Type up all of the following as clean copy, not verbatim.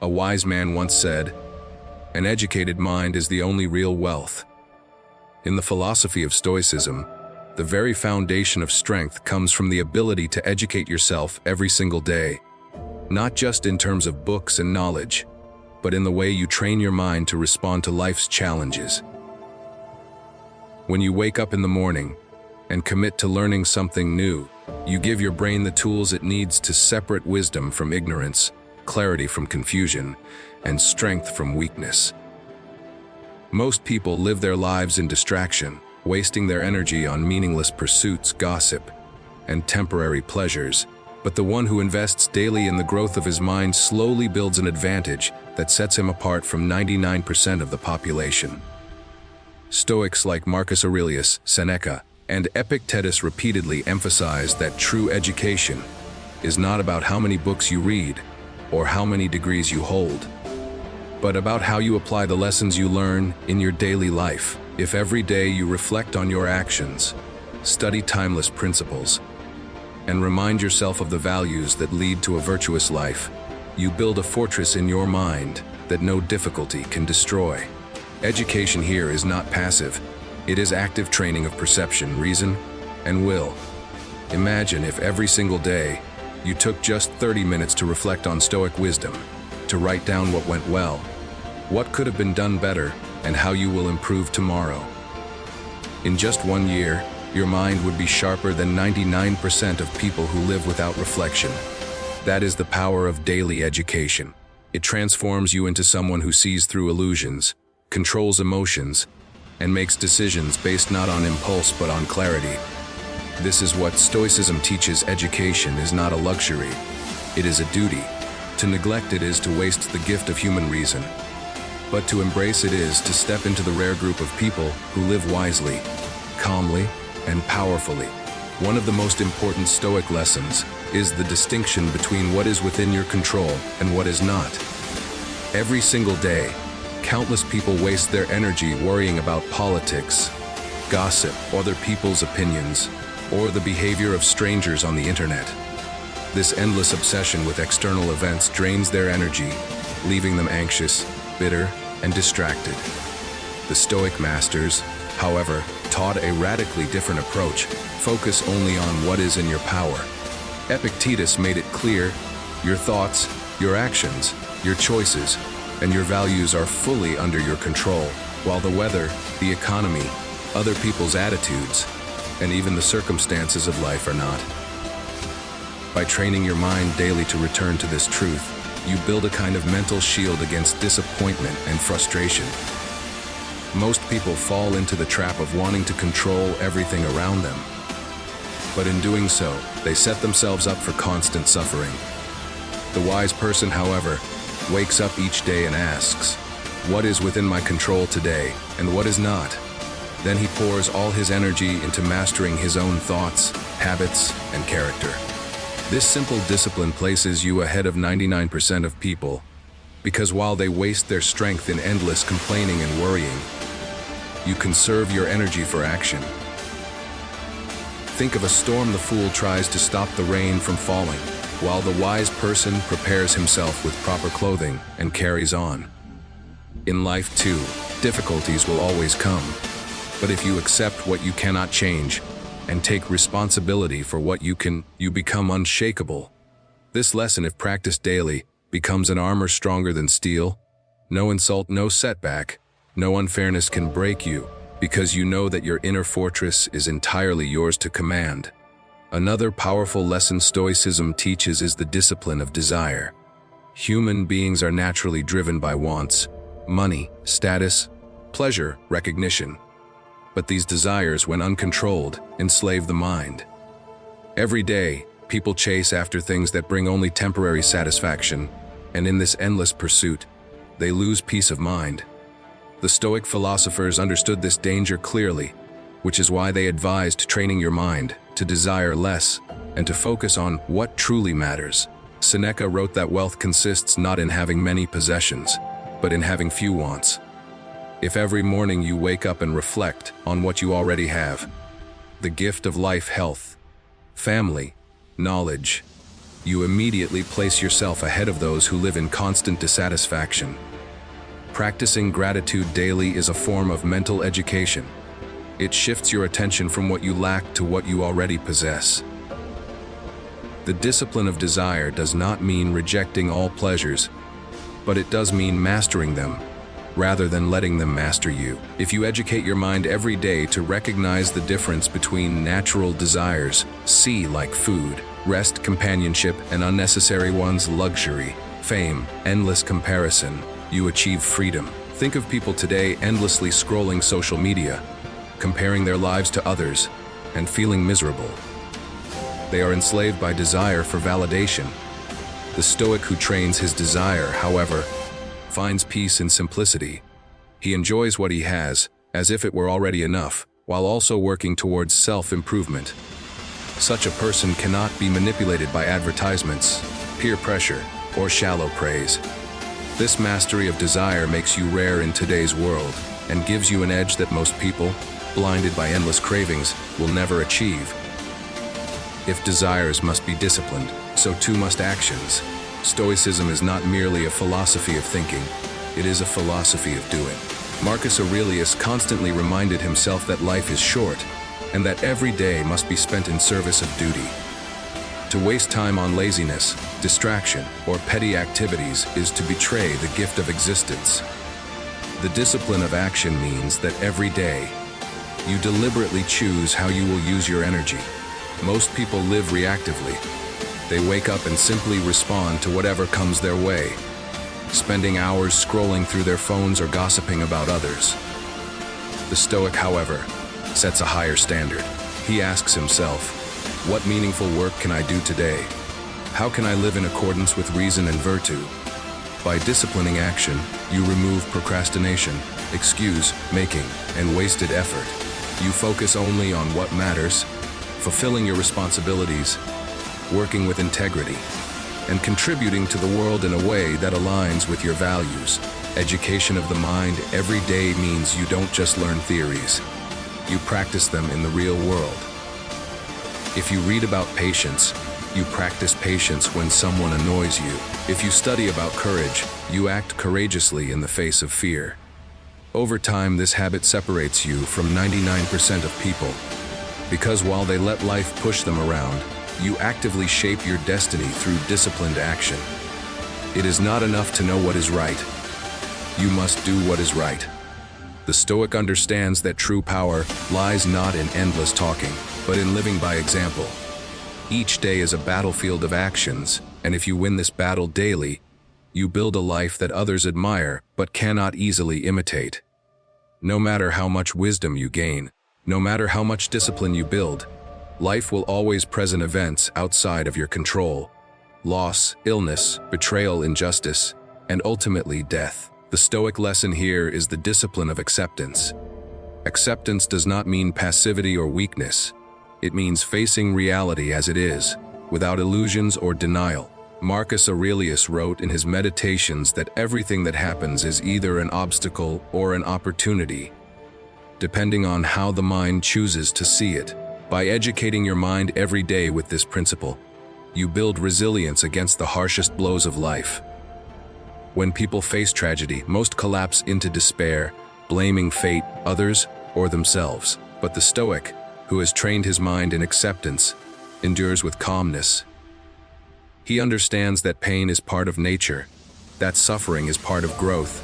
A wise man once said, "An educated mind is the only real wealth." In the philosophy of Stoicism, the very foundation of strength comes from the ability to educate yourself every single day, not just in terms of books and knowledge, but in the way you train your mind to respond to life's challenges. When you wake up in the morning and commit to learning something new, you give your brain the tools it needs to separate wisdom from ignorance, clarity from confusion, and strength from weakness. Most people live their lives in distraction, wasting their energy on meaningless pursuits, gossip, and temporary pleasures. But the one who invests daily in the growth of his mind slowly builds an advantage that sets him apart from 99% of the population. Stoics like Marcus Aurelius, Seneca, and Epictetus repeatedly emphasize that true education is not about how many books you read or how many degrees you hold, but about how you apply the lessons you learn in your daily life. If every day you reflect on your actions, study timeless principles, and remind yourself of the values that lead to a virtuous life, you build a fortress in your mind that no difficulty can destroy. Education here is not passive. It is active training of perception, reason, and will. Imagine if every single day you took just 30 minutes to reflect on Stoic wisdom, to write down what went well, what could have been done better, and how you will improve tomorrow. In just 1 year, your mind would be sharper than 99% of people who live without reflection. That is the power of daily education. It transforms you into someone who sees through illusions, controls emotions, and makes decisions based not on impulse but on clarity. This is what Stoicism teaches. Education is not a luxury. It is a duty. To neglect it is to waste the gift of human reason. But to embrace it is to step into the rare group of people who live wisely, calmly, and powerfully. One of the most important Stoic lessons is the distinction between what is within your control and what is not. Every single day, countless people waste their energy worrying about politics, gossip, other people's opinions, or the behavior of strangers on the internet. This endless obsession with external events drains their energy, leaving them anxious, bitter, and distracted. The Stoic masters, however, taught a radically different approach. Focus only on what is in your power. Epictetus made it clear, your thoughts, your actions, your choices, and your values are fully under your control, while the weather, the economy, other people's attitudes, and even the circumstances of life are not. By training your mind daily to return to this truth, you build a kind of mental shield against disappointment and frustration. Most people fall into the trap of wanting to control everything around them. But in doing so, they set themselves up for constant suffering. The wise person, however, wakes up each day and asks, "What is within my control today, and what is not?" Then he pours all his energy into mastering his own thoughts, habits, and character. This simple discipline places you ahead of 99% of people, because while they waste their strength in endless complaining and worrying, you conserve your energy for action. Think of a storm. The fool tries to stop the rain from falling, while the wise person prepares himself with proper clothing and carries on. In life too, difficulties will always come, but if you accept what you cannot change and take responsibility for what you can, you become unshakable. This lesson, if practiced daily, becomes an armor stronger than steel. No insult, no setback, no unfairness can break you, because you know that your inner fortress is entirely yours to command. Another powerful lesson Stoicism teaches is the discipline of desire. Human beings are naturally driven by wants, money, status, pleasure, recognition. But these desires, when uncontrolled, enslave the mind. Every day, people chase after things that bring only temporary satisfaction, and in this endless pursuit, they lose peace of mind. The Stoic philosophers understood this danger clearly, which is why they advised training your mind to desire less and to focus on what truly matters. Seneca wrote that wealth consists not in having many possessions, but in having few wants. If every morning you wake up and reflect on what you already have, the gift of life, health, family, knowledge, you immediately place yourself ahead of those who live in constant dissatisfaction. Practicing gratitude daily is a form of mental education. It shifts your attention from what you lack to what you already possess. The discipline of desire does not mean rejecting all pleasures, but it does mean mastering them, rather than letting them master you. If you educate your mind every day to recognize the difference between natural desires, like food, rest, companionship, and unnecessary ones, luxury, fame, endless comparison, you achieve freedom. Think of people today endlessly scrolling social media, comparing their lives to others, and feeling miserable. They are enslaved by desire for validation. The Stoic who trains his desire, however, finds peace in simplicity. He enjoys what he has, as if it were already enough, while also working towards self-improvement. Such a person cannot be manipulated by advertisements, peer pressure, or shallow praise. This mastery of desire makes you rare in today's world and gives you an edge that most people, blinded by endless cravings, will never achieve. If desires must be disciplined, so too must actions. Stoicism is not merely a philosophy of thinking, it is a philosophy of doing. Marcus Aurelius constantly reminded himself that life is short, and that every day must be spent in service of duty. To waste time on laziness, distraction, or petty activities is to betray the gift of existence. The discipline of action means that every day, you deliberately choose how you will use your energy. Most people live reactively. They wake up and simply respond to whatever comes their way, spending hours scrolling through their phones or gossiping about others. The Stoic, however, sets a higher standard. He asks himself, what meaningful work can I do today? How can I live in accordance with reason and virtue? By disciplining action, you remove procrastination, excuse-making, and wasted effort. You focus only on what matters, fulfilling your responsibilities, working with integrity, and contributing to the world in a way that aligns with your values. Education of the mind every day means you don't just learn theories, you practice them in the real world. If you read about patience, you practice patience when someone annoys you. If you study about courage, you act courageously in the face of fear. Over time, this habit separates you from 99% of people, because while they let life push them around, you actively shape your destiny through disciplined action. It is not enough to know what is right. You must do what is right. The Stoic understands that true power lies not in endless talking, but in living by example. Each day is a battlefield of actions, and if you win this battle daily, you build a life that others admire but cannot easily imitate. No matter how much wisdom you gain, no matter how much discipline you build, life will always present events outside of your control. Loss, illness, betrayal, injustice, and ultimately death. The Stoic lesson here is the discipline of acceptance. Acceptance does not mean passivity or weakness. It means facing reality as it is, without illusions or denial. Marcus Aurelius wrote in his Meditations that everything that happens is either an obstacle or an opportunity, depending on how the mind chooses to see it. By educating your mind every day with this principle, you build resilience against the harshest blows of life. When people face tragedy, most collapse into despair, blaming fate, others, or themselves. But the Stoic, who has trained his mind in acceptance, endures with calmness. He understands that pain is part of nature, that suffering is part of growth,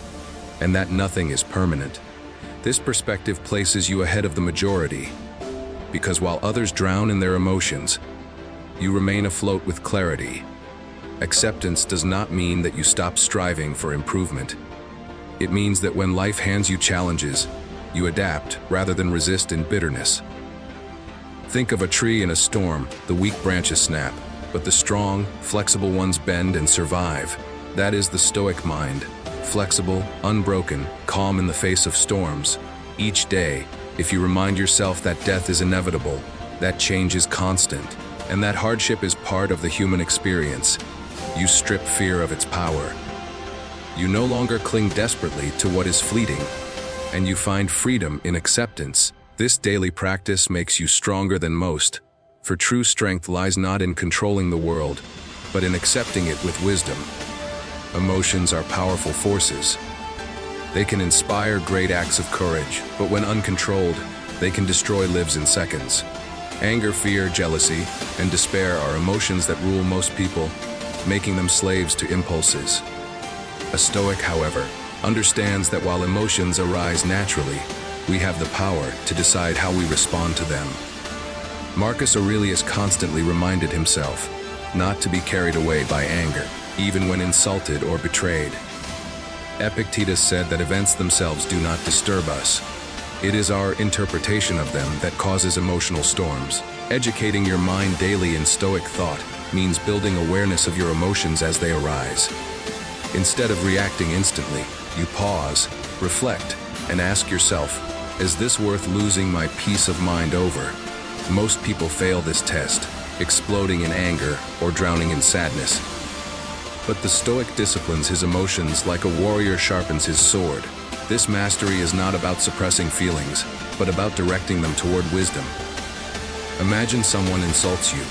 and that nothing is permanent. This perspective places you ahead of the majority, because while others drown in their emotions, you remain afloat with clarity. Acceptance does not mean that you stop striving for improvement. It means that when life hands you challenges, you adapt rather than resist in bitterness. Think of a tree in a storm. The weak branches snap, but the strong, flexible ones bend and survive. That is the Stoic mind, flexible, unbroken, calm in the face of storms. Each day, if you remind yourself that death is inevitable, that change is constant, and that hardship is part of the human experience, you strip fear of its power. You no longer cling desperately to what is fleeting, and you find freedom in acceptance. This daily practice makes you stronger than most, for true strength lies not in controlling the world, but in accepting it with wisdom. Emotions are powerful forces. They can inspire great acts of courage, but when uncontrolled, they can destroy lives in seconds. Anger, fear, jealousy, and despair are emotions that rule most people, making them slaves to impulses. A Stoic, however, understands that while emotions arise naturally, we have the power to decide how we respond to them. Marcus Aurelius constantly reminded himself not to be carried away by anger, even when insulted or betrayed. Epictetus said that events themselves do not disturb us. It is our interpretation of them that causes emotional storms. Educating your mind daily in Stoic thought means building awareness of your emotions as they arise. Instead of reacting instantly, you pause, reflect, and ask yourself, is this worth losing my peace of mind over? Most people fail this test, exploding in anger or drowning in sadness. But the Stoic disciplines his emotions like a warrior sharpens his sword. This mastery is not about suppressing feelings, but about directing them toward wisdom. Imagine someone insults you.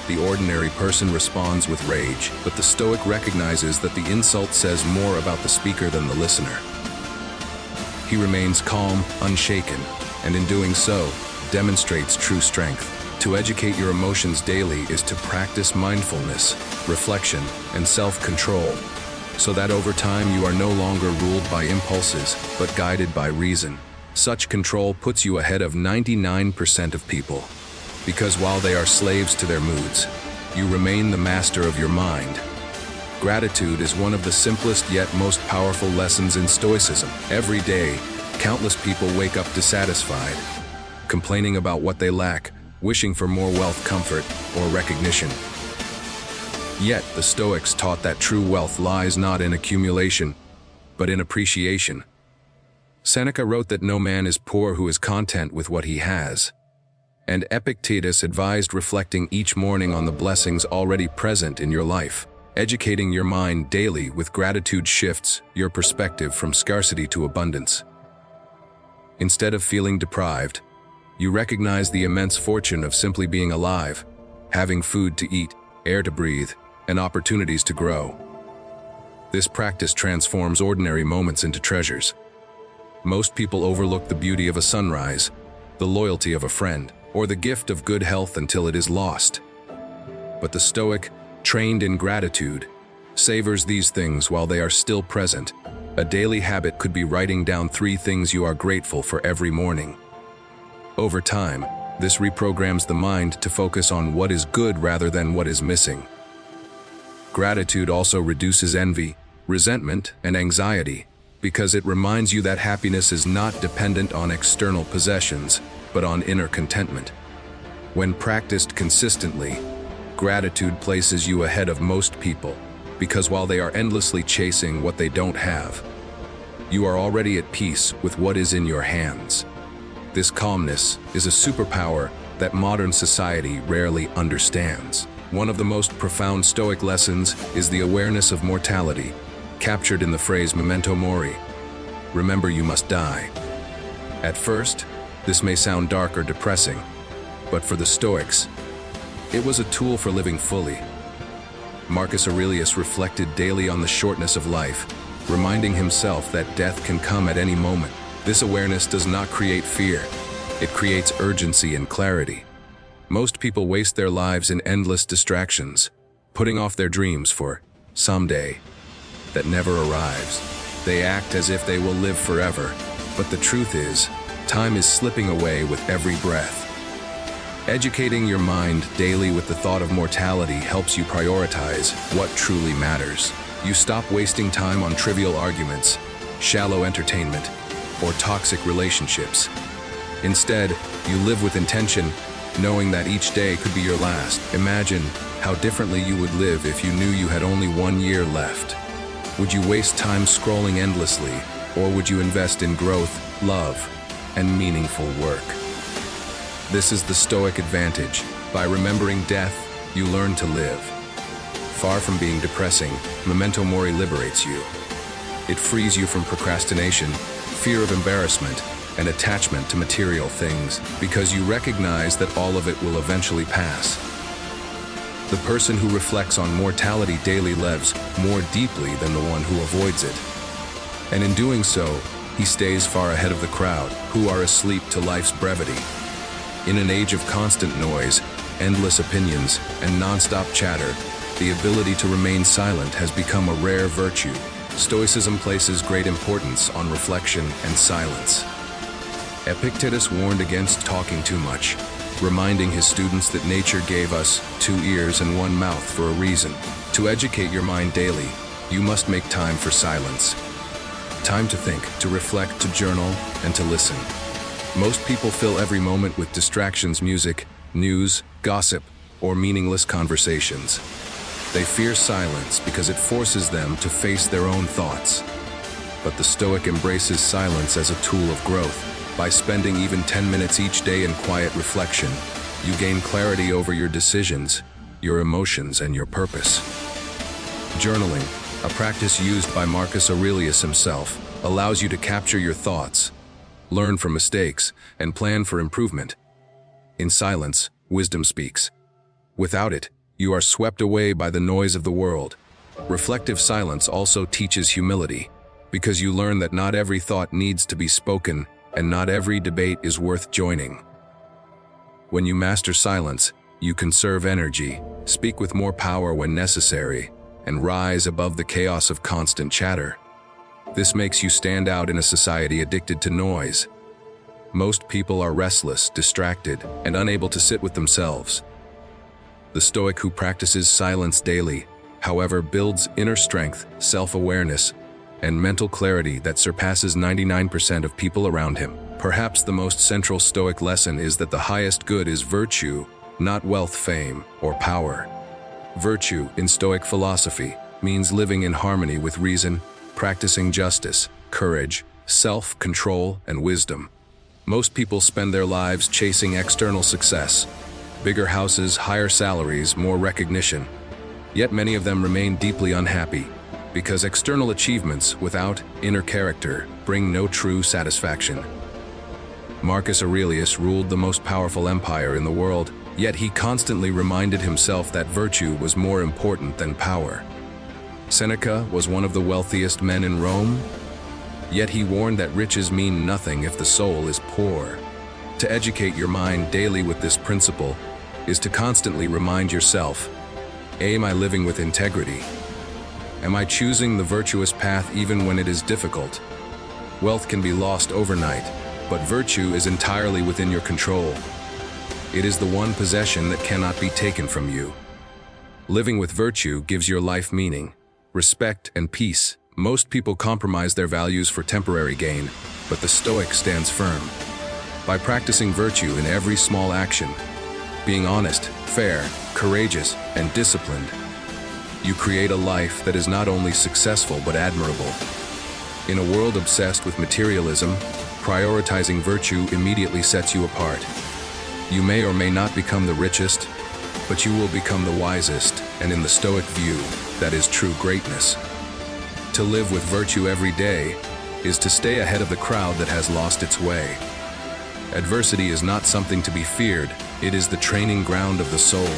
The ordinary person responds with rage, but the Stoic recognizes that the insult says more about the speaker than the listener. He remains calm, unshaken, and in doing so, demonstrates true strength. To educate your emotions daily is to practice mindfulness, reflection, and self-control, so that over time you are no longer ruled by impulses, but guided by reason. Such control puts you ahead of 99% of people, because while they are slaves to their moods, you remain the master of your mind. Gratitude is one of the simplest yet most powerful lessons in Stoicism. Every day, countless people wake up dissatisfied, complaining about what they lack, wishing for more wealth, comfort, or recognition. Yet, the Stoics taught that true wealth lies not in accumulation, but in appreciation. Seneca wrote that no man is poor who is content with what he has. And Epictetus advised reflecting each morning on the blessings already present in your life. Educating your mind daily with gratitude shifts your perspective from scarcity to abundance. Instead of feeling deprived, you recognize the immense fortune of simply being alive, having food to eat, air to breathe, and opportunities to grow. This practice transforms ordinary moments into treasures. Most people overlook the beauty of a sunrise, the loyalty of a friend, or the gift of good health until it is lost. But the Stoic, trained in gratitude, savors these things while they are still present. A daily habit could be writing down 3 things you are grateful for every morning. Over time, this reprograms the mind to focus on what is good rather than what is missing. Gratitude also reduces envy, resentment, and anxiety, because it reminds you that happiness is not dependent on external possessions, but on inner contentment. When practiced consistently, gratitude places you ahead of most people, because while they are endlessly chasing what they don't have, you are already at peace with what is in your hands. This calmness is a superpower that modern society rarely understands. One of the most profound Stoic lessons is the awareness of mortality, captured in the phrase memento mori, remember you must die. At first, this may sound dark or depressing, but for the Stoics, it was a tool for living fully. Marcus Aurelius reflected daily on the shortness of life, reminding himself that death can come at any moment. This awareness does not create fear, it creates urgency and clarity. Most people waste their lives in endless distractions, putting off their dreams for someday that never arrives. They act as if they will live forever, but the truth is, time is slipping away with every breath. Educating your mind daily with the thought of mortality helps you prioritize what truly matters. You stop wasting time on trivial arguments, shallow entertainment, or toxic relationships. Instead, you live with intention, knowing that each day could be your last. Imagine how differently you would live if you knew you had only 1 year left. Would you waste time scrolling endlessly, or would you invest in growth, love, and meaningful work? This is the Stoic advantage. By remembering death, you learn to live. Far from being depressing, memento mori liberates you. It frees you from procrastination, fear of embarrassment, and attachment to material things, because you recognize that all of it will eventually pass. The person who reflects on mortality daily lives more deeply than the one who avoids it. And in doing so, he stays far ahead of the crowd, who are asleep to life's brevity. In an age of constant noise, endless opinions, and non-stop chatter, the ability to remain silent has become a rare virtue. Stoicism places great importance on reflection and silence. Epictetus warned against talking too much, reminding his students that nature gave us 2 ears and 1 mouth for a reason. To educate your mind daily, you must make time for silence. Time to think, to reflect, to journal, and to listen. Most people fill every moment with distractions, music, news, gossip, or meaningless conversations. They fear silence because it forces them to face their own thoughts. But the Stoic embraces silence as a tool of growth. By spending even 10 minutes each day in quiet reflection, you gain clarity over your decisions, your emotions, and your purpose. Journaling, a practice used by Marcus Aurelius himself, allows you to capture your thoughts, learn from mistakes, and plan for improvement. In silence, wisdom speaks. Without it, you are swept away by the noise of the world. Reflective silence also teaches humility, because you learn that not every thought needs to be spoken, and not every debate is worth joining. When you master silence, you conserve energy, speak with more power when necessary, and rise above the chaos of constant chatter. This makes you stand out in a society addicted to noise. Most people are restless, distracted, and unable to sit with themselves. The Stoic who practices silence daily, however, builds inner strength, self-awareness, and mental clarity that surpasses 99% of people around him. Perhaps the most central Stoic lesson is that the highest good is virtue, not wealth, fame, or power. Virtue, in Stoic philosophy, means living in harmony with reason, practicing justice, courage, self-control, and wisdom. Most people spend their lives chasing external success, bigger houses, higher salaries, more recognition. Yet many of them remain deeply unhappy, because external achievements without inner character bring no true satisfaction. Marcus Aurelius ruled the most powerful empire in the world, yet he constantly reminded himself that virtue was more important than power. Seneca was one of the wealthiest men in Rome, yet he warned that riches mean nothing if the soul is poor. To educate your mind daily with this principle is to constantly remind yourself, am I living with integrity? Am I choosing the virtuous path even when it is difficult? Wealth can be lost overnight, but virtue is entirely within your control. It is the one possession that cannot be taken from you. Living with virtue gives your life meaning, respect, and peace. Most people compromise their values for temporary gain, but the Stoic stands firm. By practicing virtue in every small action, being honest, fair, courageous, and disciplined, you create a life that is not only successful but admirable. In a world obsessed with materialism, prioritizing virtue immediately sets you apart. You may or may not become the richest, but you will become the wisest, and in the Stoic view, that is true greatness. To live with virtue every day is to stay ahead of the crowd that has lost its way. Adversity is not something to be feared, it is the training ground of the soul.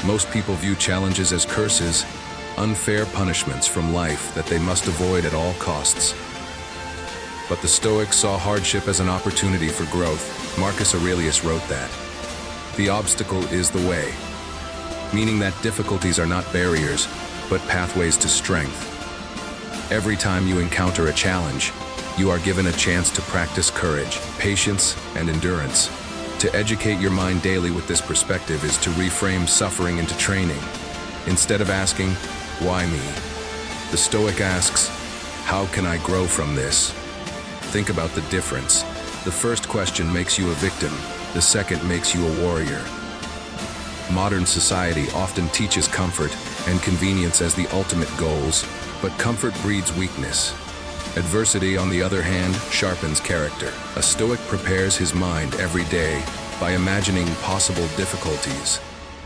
Most people view challenges as curses, unfair punishments from life that they must avoid at all costs. But the Stoics saw hardship as an opportunity for growth. Marcus Aurelius wrote that the obstacle is the way, meaning that difficulties are not barriers, but pathways to strength. Every time you encounter a challenge, you are given a chance to practice courage, patience, and endurance. To educate your mind daily with this perspective is to reframe suffering into training. Instead of asking, why me? The Stoic asks, how can I grow from this? Think about the difference. The first question makes you a victim, the second makes you a warrior. Modern society often teaches comfort and convenience as the ultimate goals, but comfort breeds weakness. Adversity, on the other hand, sharpens character. A Stoic prepares his mind every day by imagining possible difficulties,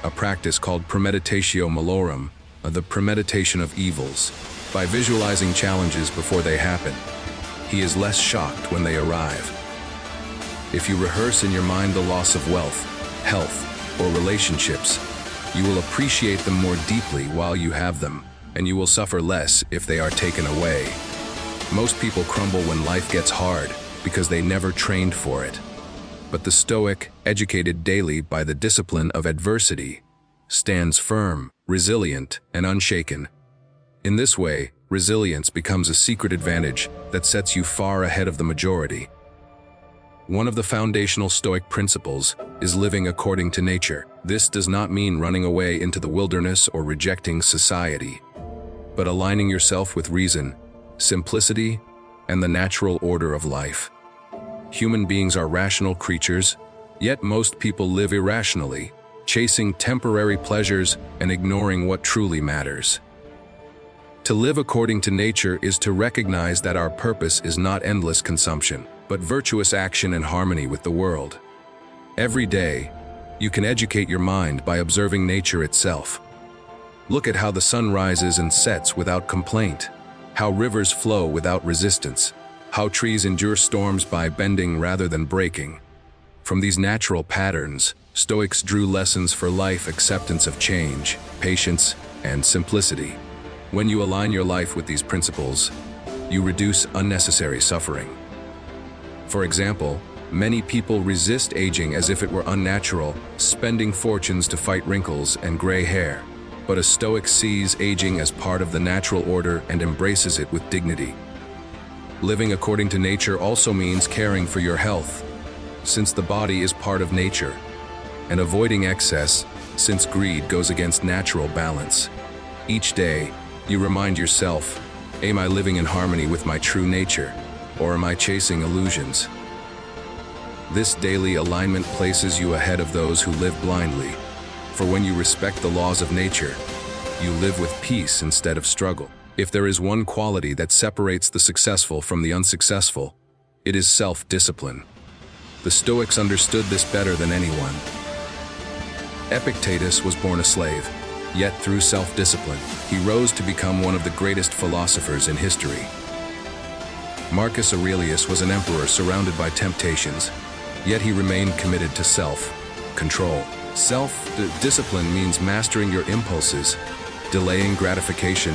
a practice called premeditatio malorum, the premeditation of evils. By visualizing challenges before they happen, he is less shocked when they arrive. If you rehearse in your mind the loss of wealth, health, or relationships, You will appreciate them more deeply while you have them, and you will suffer less if they are taken away. Most people crumble when life gets hard because they never trained for it. But the Stoic, educated daily by the discipline of adversity, stands firm, resilient, and unshaken. In this way, resilience becomes a secret advantage that sets you far ahead of the majority. One of the foundational Stoic principles is living according to nature. This does not mean running away into the wilderness or rejecting society, but aligning yourself with reason, simplicity, and the natural order of life. Human beings are rational creatures, yet most people live irrationally, chasing temporary pleasures and ignoring what truly matters. To live according to nature is to recognize that our purpose is not endless consumption, but virtuous action in harmony with the world. Every day, you can educate your mind by observing nature itself. Look at how the sun rises and sets without complaint, how rivers flow without resistance, how trees endure storms by bending rather than breaking. From these natural patterns, Stoics drew lessons for life: acceptance of change, patience, and simplicity. When you align your life with these principles, you reduce unnecessary suffering. For example, many people resist aging as if it were unnatural, spending fortunes to fight wrinkles and gray hair. But a Stoic sees aging as part of the natural order and embraces it with dignity. Living according to nature also means caring for your health, since the body is part of nature, and avoiding excess, since greed goes against natural balance. Each day, you remind yourself, am I living in harmony with my true nature, or am I chasing illusions? This daily alignment places you ahead of those who live blindly, for when you respect the laws of nature, you live with peace instead of struggle. If there is one quality that separates the successful from the unsuccessful, it is self-discipline. The Stoics understood this better than anyone. Epictetus was born a slave, yet through self-discipline, he rose to become one of the greatest philosophers in history. Marcus Aurelius was an emperor surrounded by temptations, yet he remained committed to self-control. Self-discipline means mastering your impulses, delaying gratification,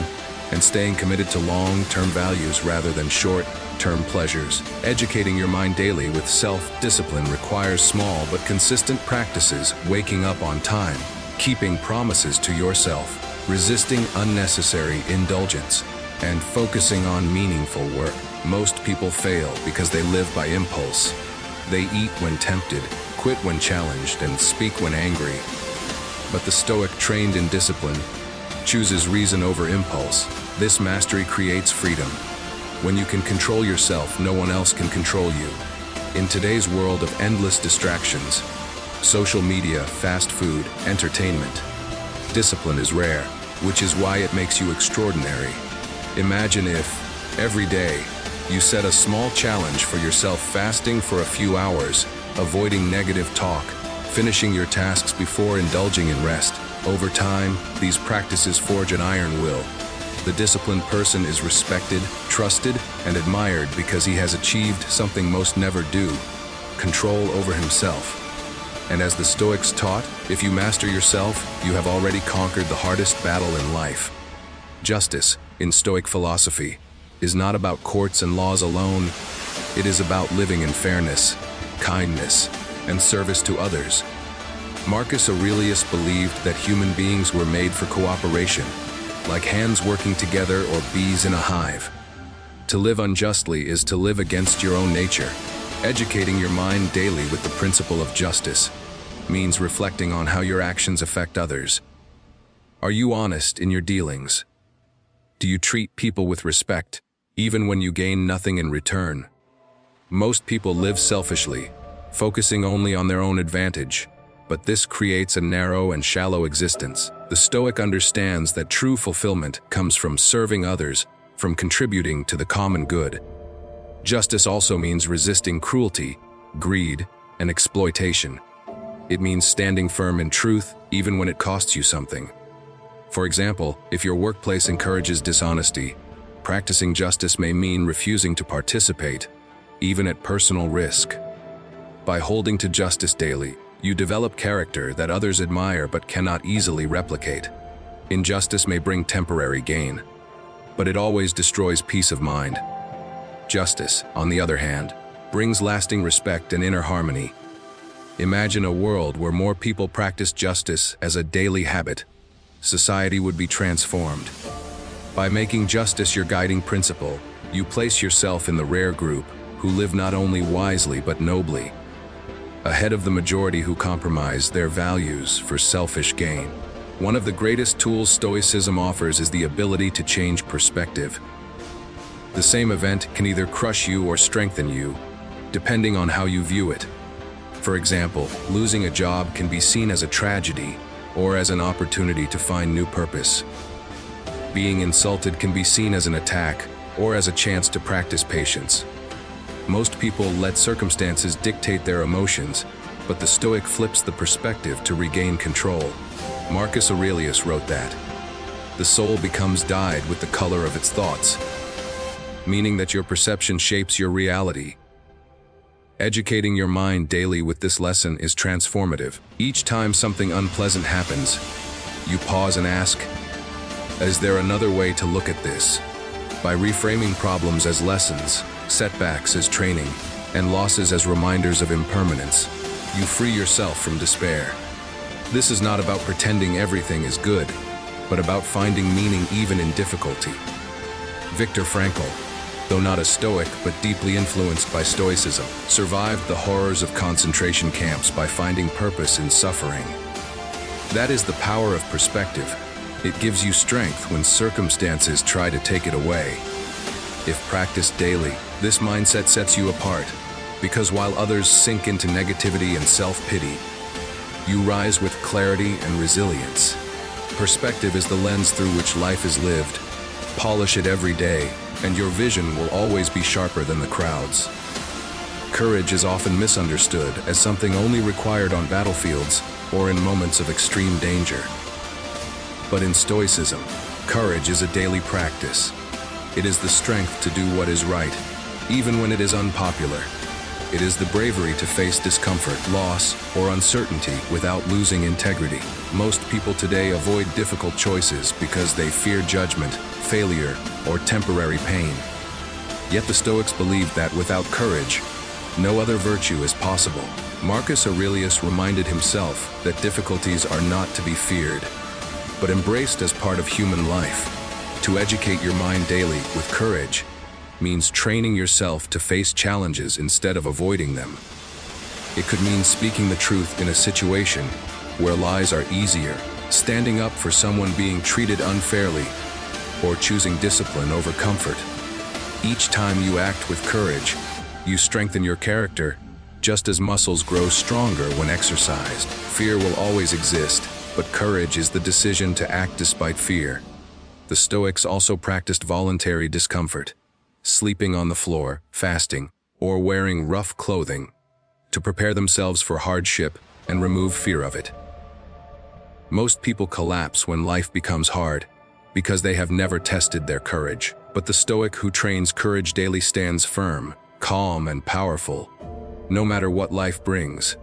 and staying committed to long-term values rather than short-term pleasures. Educating your mind daily with self-discipline requires small but consistent practices: waking up on time, keeping promises to yourself, resisting unnecessary indulgence, and focusing on meaningful work. Most people fail because they live by impulse. They eat when tempted, quit when challenged, and speak when angry. But the Stoic, trained in discipline, chooses reason over impulse. This mastery creates freedom. When you can control yourself, no one else can control you. In today's world of endless distractions, social media, fast food, entertainment, discipline is rare, which is why it makes you extraordinary. Imagine if, every day, you set a small challenge for yourself: fasting for a few hours, avoiding negative talk, finishing your tasks before indulging in rest. Over time, these practices forge an iron will. The disciplined person is respected, trusted, and admired because he has achieved something most never do: control over himself. And as the Stoics taught, if you master yourself, you have already conquered the hardest battle in life. Justice, in Stoic philosophy, is not about courts and laws alone. It is about living in fairness, kindness, and service to others. Marcus Aurelius believed that human beings were made for cooperation, like hands working together or bees in a hive. To live unjustly is to live against your own nature. Educating your mind daily with the principle of justice means reflecting on how your actions affect others. Are you honest in your dealings? Do you treat people with respect, even when you gain nothing in return? Most people live selfishly, focusing only on their own advantage, but this creates a narrow and shallow existence. The Stoic understands that true fulfillment comes from serving others, from contributing to the common good. Justice also means resisting cruelty, greed, and exploitation. It means standing firm in truth, even when it costs you something. For example, if your workplace encourages dishonesty, practicing justice may mean refusing to participate, even at personal risk. By holding to justice daily, You develop character that others admire but cannot easily replicate. Injustice may bring temporary gain, but it always destroys peace of mind. Justice, on the other hand, brings lasting respect and inner harmony. Imagine a world where more people practice justice as a daily habit. Society would be transformed. By making justice your guiding principle, you place yourself in the rare group who live not only wisely but nobly, ahead of the majority who compromise their values for selfish gain. One of the greatest tools Stoicism offers is the ability to change perspective. The same event can either crush you or strengthen you, depending on how you view it. For example, losing a job can be seen as a tragedy or as an opportunity to find new purpose. Being insulted can be seen as an attack or as a chance to practice patience. Most people let circumstances dictate their emotions, but the Stoic flips the perspective to regain control. Marcus Aurelius wrote that the soul becomes dyed with the color of its thoughts, meaning that your perception shapes your reality. Educating your mind daily with this lesson is transformative. Each time something unpleasant happens, you pause and ask, is there another way to look at this? By reframing problems as lessons, setbacks as training, and losses as reminders of impermanence, you free yourself from despair. This is not about pretending everything is good, but about finding meaning even in difficulty. Viktor Frankl, though not a Stoic but deeply influenced by Stoicism, survived the horrors of concentration camps by finding purpose in suffering. That is the power of perspective. It gives you strength when circumstances try to take it away. If practiced daily, this mindset sets you apart, because while others sink into negativity and self-pity, you rise with clarity and resilience. Perspective is the lens through which life is lived. Polish it every day, and your vision will always be sharper than the crowd's. Courage is often misunderstood as something only required on battlefields or in moments of extreme danger. But in Stoicism, courage is a daily practice. It is the strength to do what is right, even when it is unpopular. It is the bravery to face discomfort, loss, or uncertainty without losing integrity. Most people today avoid difficult choices because they fear judgment, failure, or temporary pain. Yet the Stoics believed that without courage, no other virtue is possible. Marcus Aurelius reminded himself that difficulties are not to be feared, but embraced as part of human life. To educate your mind daily with courage means training yourself to face challenges instead of avoiding them. It could mean speaking the truth in a situation where lies are easier, standing up for someone being treated unfairly, or choosing discipline over comfort. Each time you act with courage, you strengthen your character, just as muscles grow stronger when exercised. Fear will always exist, but courage is the decision to act despite fear. The Stoics also practiced voluntary discomfort, sleeping on the floor, fasting, or wearing rough clothing, to prepare themselves for hardship and remove fear of it. Most people collapse when life becomes hard because they have never tested their courage. But the Stoic who trains courage daily stands firm, calm, and powerful, no matter what life brings.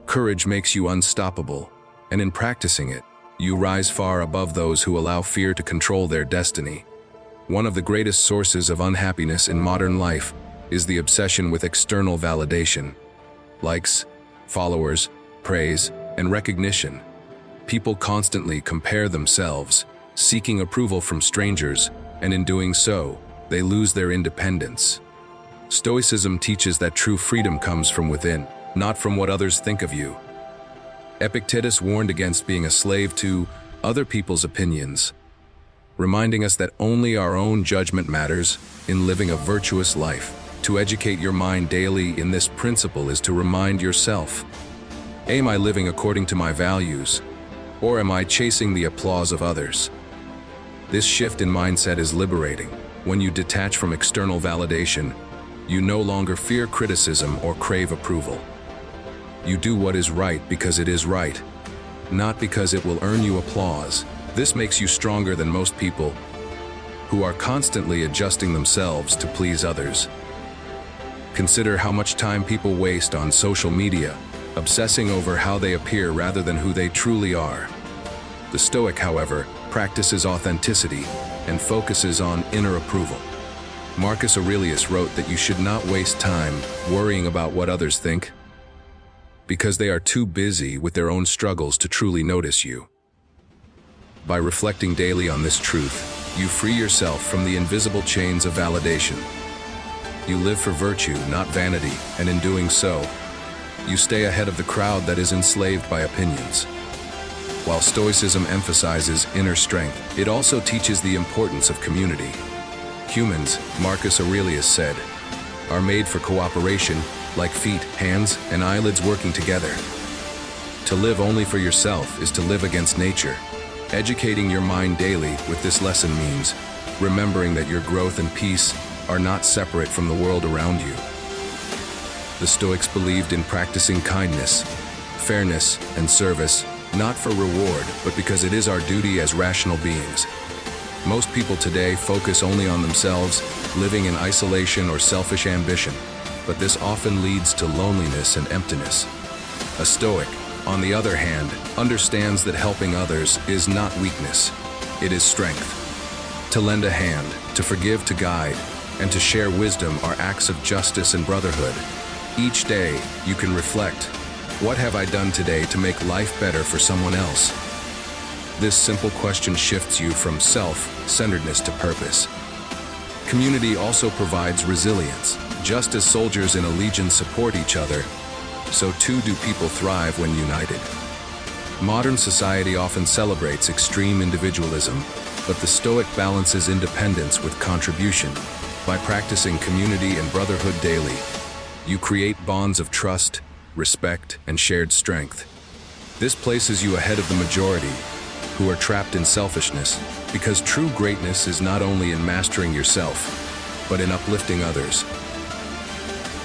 Courage makes you unstoppable, and in practicing it, you rise far above those who allow fear to control their destiny. One of the greatest sources of unhappiness in modern life is the obsession with external validation. Likes, followers, praise, and recognition. People constantly compare themselves, seeking approval from strangers, and in doing so, they lose their independence. Stoicism teaches that true freedom comes from within, not from what others think of you. Epictetus warned against being a slave to other people's opinions, reminding us that only our own judgment matters in living a virtuous life. To educate your mind daily in this principle is to remind yourself, am I living according to my values, or am I chasing the applause of others? This shift in mindset is liberating. When you detach from external validation, you no longer fear criticism or crave approval. You do what is right because it is right, not because it will earn you applause. This makes you stronger than most people who are constantly adjusting themselves to please others. Consider how much time people waste on social media, obsessing over how they appear rather than who they truly are. The Stoic, however, practices authenticity and focuses on inner approval. Marcus Aurelius wrote that you should not waste time worrying about what others think, because they are too busy with their own struggles to truly notice you. By reflecting daily on this truth, you free yourself from the invisible chains of validation. You live for virtue, not vanity, and in doing so, you stay ahead of the crowd that is enslaved by opinions. While Stoicism emphasizes inner strength, it also teaches the importance of community. Humans, Marcus Aurelius said, are made for cooperation, like feet, hands, and eyelids working together. To live only for yourself is to live against nature. Educating your mind daily with this lesson means remembering that your growth and peace are not separate from the world around you. The Stoics believed in practicing kindness, fairness, and service, not for reward, but because it is our duty as rational beings. Most people today focus only on themselves, living in isolation or selfish ambition, but this often leads to loneliness and emptiness. A Stoic, on the other hand, understands that helping others is not weakness, it is strength. To lend a hand, to forgive, to guide, and to share wisdom are acts of justice and brotherhood. Each day, you can reflect, what have I done today to make life better for someone else? This simple question shifts you from self-centeredness to purpose. Community also provides resilience. Just as soldiers in a legion support each other, so too do people thrive when united. Modern society often celebrates extreme individualism, but the Stoic balances independence with contribution. By practicing community and brotherhood daily, you create bonds of trust, respect, and shared strength. This places you ahead of the majority, who are trapped in selfishness, because true greatness is not only in mastering yourself, but in uplifting others.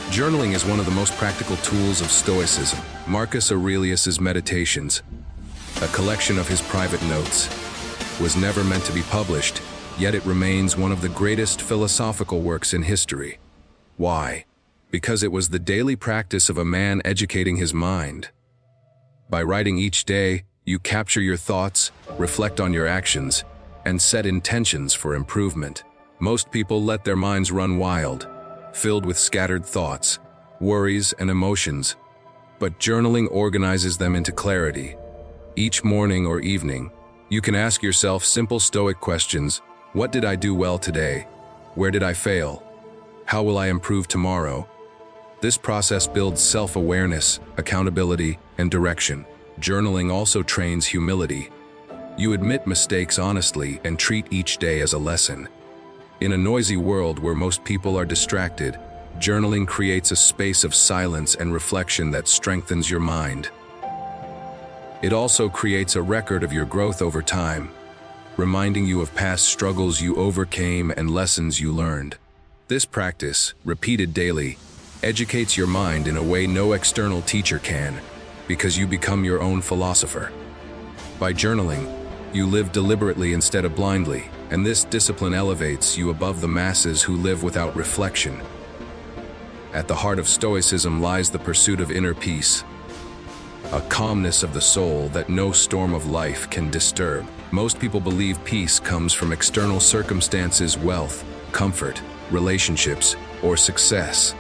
Journaling is one of the most practical tools of Stoicism. Marcus Aurelius's Meditations, a collection of his private notes, was never meant to be published, yet it remains one of the greatest philosophical works in history. Why? Because it was the daily practice of a man educating his mind. By writing each day, you capture your thoughts, reflect on your actions, and set intentions for improvement. Most people let their minds run wild, filled with scattered thoughts, worries, and emotions, but journaling organizes them into clarity. Each morning or evening, you can ask yourself simple Stoic questions. What did I do well today? Where did I fail? How will I improve tomorrow? This process builds self-awareness, accountability, and direction. Journaling also trains humility. You admit mistakes honestly and treat each day as a lesson. In a noisy world where most people are distracted, journaling creates a space of silence and reflection that strengthens your mind. It also creates a record of your growth over time, reminding you of past struggles you overcame and lessons you learned. This practice, repeated daily, educates your mind in a way no external teacher can, because you become your own philosopher. By journaling, you live deliberately instead of blindly, and this discipline elevates you above the masses who live without reflection. At the heart of Stoicism lies the pursuit of inner peace, a calmness of the soul that no storm of life can disturb. Most people believe peace comes from external circumstances, wealth, comfort, relationships, or success.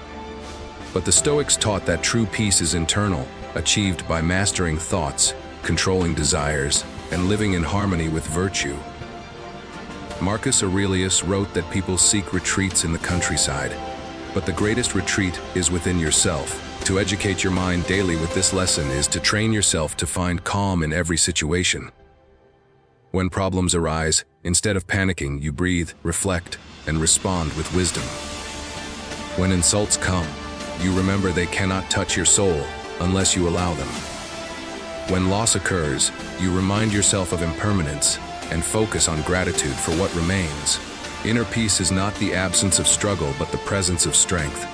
But the Stoics taught that true peace is internal, achieved by mastering thoughts, controlling desires, and living in harmony with virtue. Marcus Aurelius wrote that people seek retreats in the countryside, but the greatest retreat is within yourself. To educate your mind daily with this lesson is to train yourself to find calm in every situation. When problems arise, instead of panicking, you breathe, reflect, and respond with wisdom. When insults come, you remember they cannot touch your soul unless you allow them. When loss occurs, you remind yourself of impermanence and focus on gratitude for what remains. Inner peace is not the absence of struggle, but the presence of strength.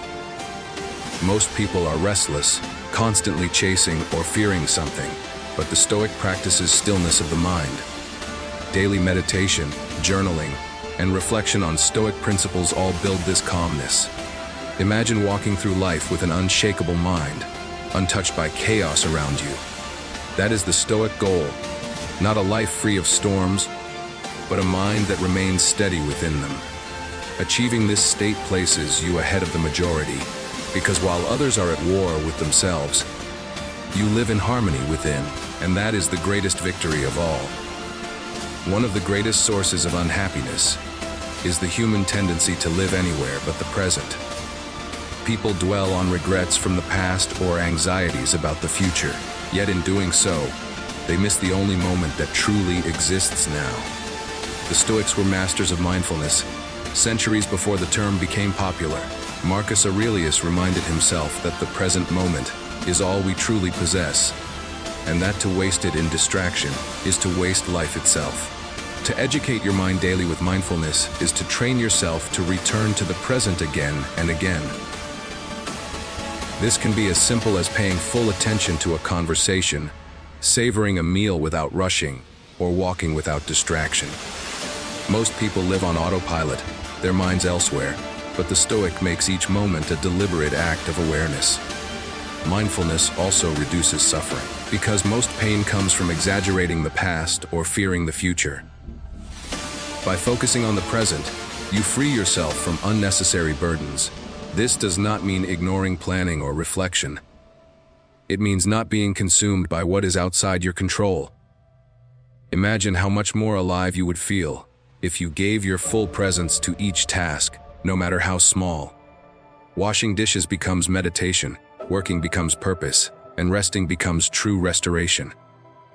Most people are restless, constantly chasing or fearing something, but the Stoic practices stillness of the mind. Daily meditation, journaling, and reflection on Stoic principles all build this calmness. Imagine walking through life with an unshakable mind, untouched by chaos around you. That is the Stoic goal, not a life free of storms, but a mind that remains steady within them. Achieving this state places you ahead of the majority, because while others are at war with themselves, you live in harmony within, and that is the greatest victory of all. One of the greatest sources of unhappiness is the human tendency to live anywhere but the present. People dwell on regrets from the past or anxieties about the future, yet in doing so, they miss the only moment that truly exists now. The Stoics were masters of mindfulness. Centuries before the term became popular, Marcus Aurelius reminded himself that the present moment is all we truly possess, and that to waste it in distraction is to waste life itself. To educate your mind daily with mindfulness is to train yourself to return to the present again and again. This can be as simple as paying full attention to a conversation, savoring a meal without rushing, or walking without distraction. Most people live on autopilot, their minds elsewhere, but the Stoic makes each moment a deliberate act of awareness. Mindfulness also reduces suffering, because most pain comes from exaggerating the past or fearing the future. By focusing on the present, you free yourself from unnecessary burdens. This does not mean ignoring planning or reflection. It means not being consumed by what is outside your control. Imagine how much more alive you would feel if you gave your full presence to each task, no matter how small. Washing dishes becomes meditation, working becomes purpose, and resting becomes true restoration.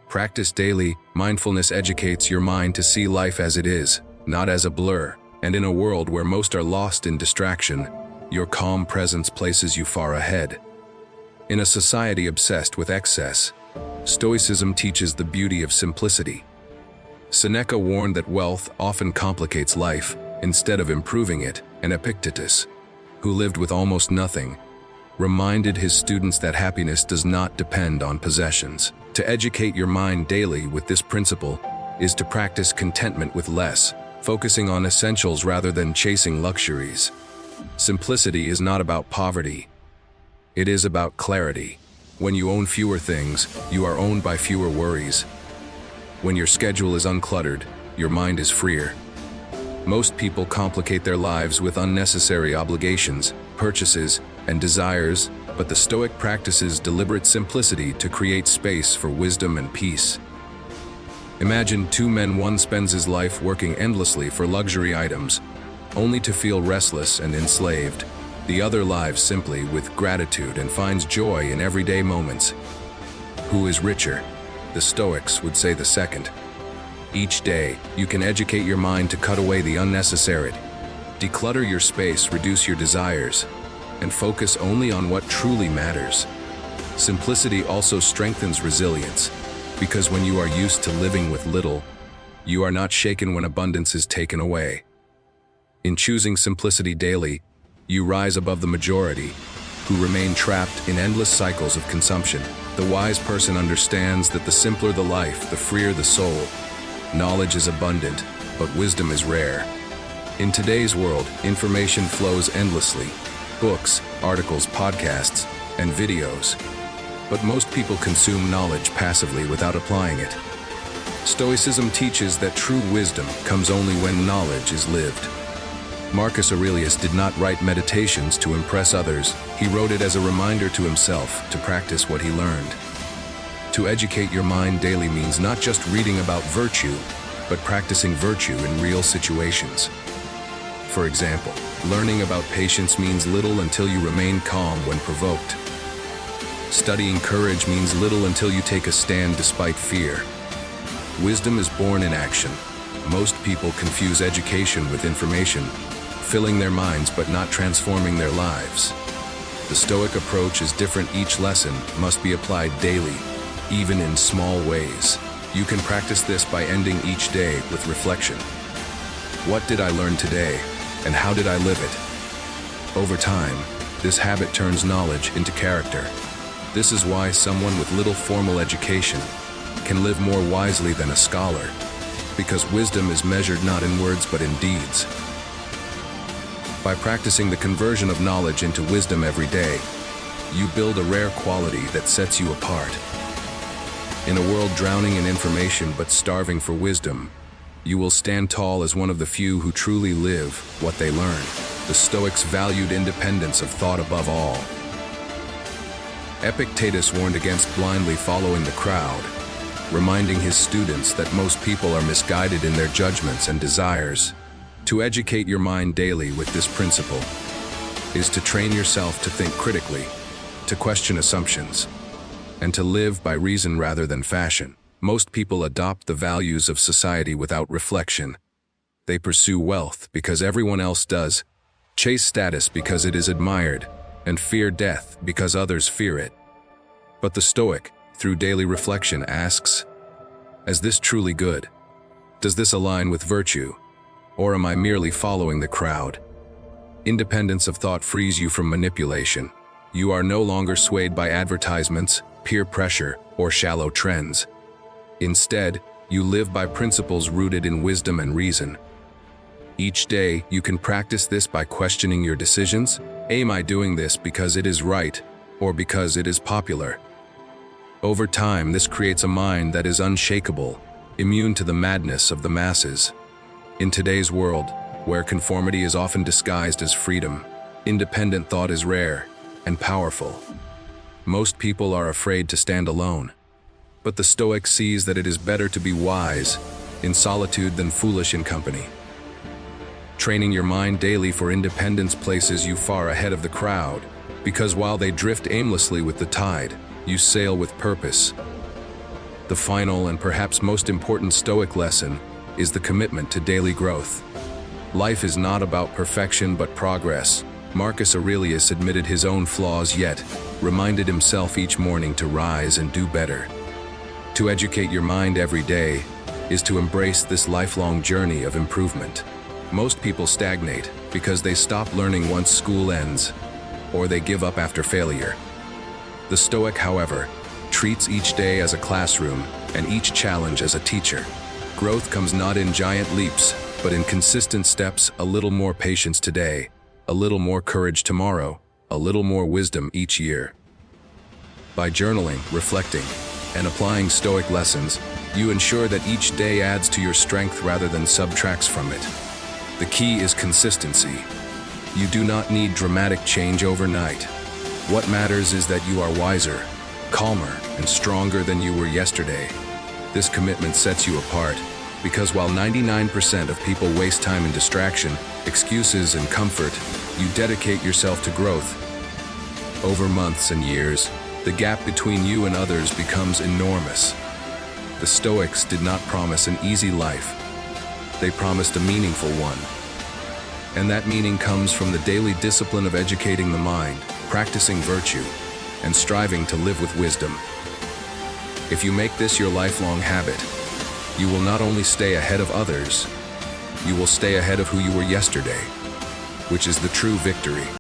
Practice daily, mindfulness educates your mind to see life as it is, not as a blur, and in a world where most are lost in distraction, your calm presence places you far ahead. In a society obsessed with excess, Stoicism teaches the beauty of simplicity. Seneca warned that wealth often complicates life instead of improving it, and Epictetus, who lived with almost nothing, reminded his students that happiness does not depend on possessions. To educate your mind daily with this principle is to practice contentment with less, focusing on essentials rather than chasing luxuries. Simplicity is not about poverty. It is about clarity. When you own fewer things, you are owned by fewer worries. When your schedule is uncluttered, your mind is freer. Most people complicate their lives with unnecessary obligations, purchases, and desires, but the Stoic practices deliberate simplicity to create space for wisdom and peace. Imagine two men. One spends his life working endlessly for luxury items, only to feel restless and enslaved. The other lives simply with gratitude and finds joy in everyday moments. Who is richer? The Stoics would say the second. Each day, you can educate your mind to cut away the unnecessary, declutter your space, reduce your desires, and focus only on what truly matters. Simplicity also strengthens resilience, because when you are used to living with little, you are not shaken when abundance is taken away. In choosing simplicity daily, you rise above the majority, who remain trapped in endless cycles of consumption. The wise person understands that the simpler the life, the freer the soul. Knowledge is abundant, but wisdom is rare. In today's world, information flows endlessly. Books, articles, podcasts, and videos. But most people consume knowledge passively without applying it. Stoicism teaches that true wisdom comes only when knowledge is lived. Marcus Aurelius did not write meditations to impress others. He wrote it as a reminder to himself to practice what he learned. To educate your mind daily means not just reading about virtue, but practicing virtue in real situations. For example, learning about patience means little until you remain calm when provoked. Studying courage means little until you take a stand despite fear. Wisdom is born in action. Most people confuse education with information, filling their minds but not transforming their lives. The Stoic approach is different. Each lesson must be applied daily, even in small ways. You can practice this by ending each day with reflection. What did I learn today, and how did I live it? Over time, this habit turns knowledge into character. This is why someone with little formal education can live more wisely than a scholar, because wisdom is measured not in words but in deeds. By practicing the conversion of knowledge into wisdom every day, you build a rare quality that sets you apart. In a world drowning in information but starving for wisdom, you will stand tall as one of the few who truly live what they learn. The Stoics valued independence of thought above all. Epictetus warned against blindly following the crowd, reminding his students that most people are misguided in their judgments and desires. To educate your mind daily with this principle is to train yourself to think critically, to question assumptions, and to live by reason rather than fashion. Most people adopt the values of society without reflection. They pursue wealth because everyone else does, chase status because it is admired, and fear death because others fear it. But the Stoic, through daily reflection, asks, is this truly good? Does this align with virtue? Or am I merely following the crowd? Independence of thought frees you from manipulation. You are no longer swayed by advertisements, peer pressure, or shallow trends. Instead, you live by principles rooted in wisdom and reason. Each day, you can practice this by questioning your decisions. Am I doing this because it is right, or because it is popular? Over time, this creates a mind that is unshakable, immune to the madness of the masses. In today's world, where conformity is often disguised as freedom, independent thought is rare and powerful. Most people are afraid to stand alone, but the Stoic sees that it is better to be wise in solitude than foolish in company. Training your mind daily for independence places you far ahead of the crowd, because while they drift aimlessly with the tide, you sail with purpose. The final and perhaps most important Stoic lesson is the commitment to daily growth. Life is not about perfection but progress. Marcus Aurelius admitted his own flaws yet reminded himself each morning to rise and do better. To educate your mind every day is to embrace this lifelong journey of improvement. Most people stagnate because they stop learning once school ends, or they give up after failure. The Stoic, however, treats each day as a classroom and each challenge as a teacher. Growth comes not in giant leaps, but in consistent steps. A little more patience today, a little more courage tomorrow, a little more wisdom each year. By journaling, reflecting, and applying Stoic lessons, you ensure that each day adds to your strength rather than subtracts from it. The key is consistency. You do not need dramatic change overnight. What matters is that you are wiser, calmer, and stronger than you were yesterday. This commitment sets you apart, because while 99% of people waste time in distraction, excuses, and comfort, you dedicate yourself to growth. Over months and years, the gap between you and others becomes enormous. The Stoics did not promise an easy life. They promised a meaningful one. And that meaning comes from the daily discipline of educating the mind, practicing virtue, and striving to live with wisdom. If you make this your lifelong habit, you will not only stay ahead of others, you will stay ahead of who you were yesterday, which is the true victory.